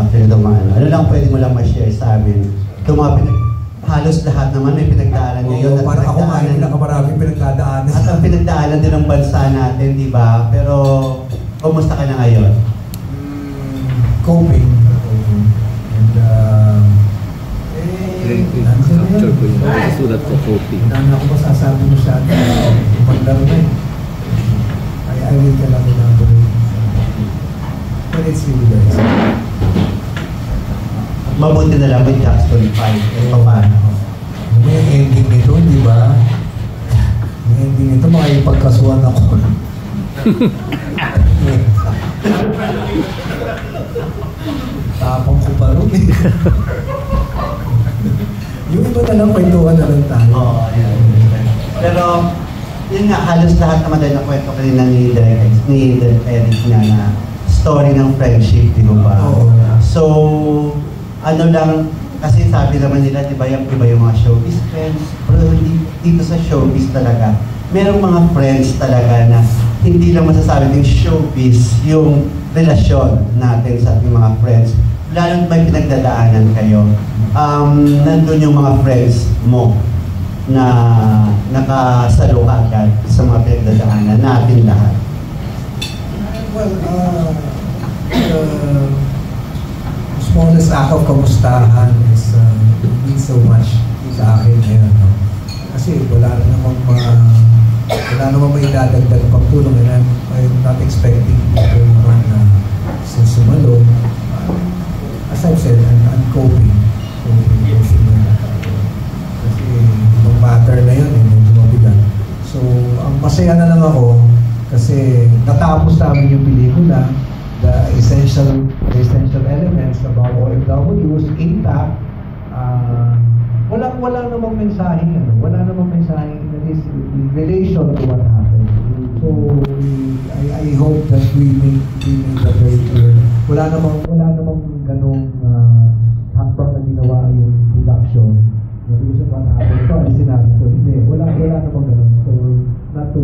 Ano lang pwede mo lang ma-share sa amin? Halos lahat naman may pinagdaanan ngayon. Parang ako nga yung pinakamaraming pinagdaanan. At ang pinagdaanan din ng bansa natin, di ba? Pero, kumusta ka na ngayon? Coping. And, capture ko yung sulat ko, coping. Hindi ako masasabi mo siya na umandar na eh. I will tell ako na ito. But it's really guys. Mabuti na lang with Jackson 5. Paano? May ending nito, di ba? May ending nito, makikipagkasuhan ako. Tapang ko pa rin eh. Yung iba na lang, kwentuhan na lang tayo. Oo, yan. Pero, yun nga, halos lahat naman dahil nakwento kanina ni Direk Eric niya na story ng friendship, di ba? Oo. So, ano lang, kasi sabi naman nila, di ba, yung iba yung mga showbiz friends, pero dito sa showbiz talaga, merong mga friends talaga na hindi lang masasabi yung showbiz, yung relasyon natin sa ating mga friends. Lalo may pinagdadaanan kayo. Nandun yung mga friends mo na nakasalo agad sa mga pinagdadaanan natin lahat. Well, smallest act of kamustahan is means so much sa akin ngayon. No? Kasi wala namang may dadagdag pagtulong and I'm not expecting people naman na sumalo. As I've said, I'm coping. Kasi ibang matter na yun, medyo mabigat. So, ang masaya na lang ako kasi natapos namin yung pelikula. The essential elements about OFWs intact. Wala namang mensahe wala namang mensahe that is in relation to what happened. So I hope that we make that very clear. Wala namang ganong hakbang na ginawa yung production. What happened? Ito, alisin natin ito. Hindi, wala namang ganon. So not to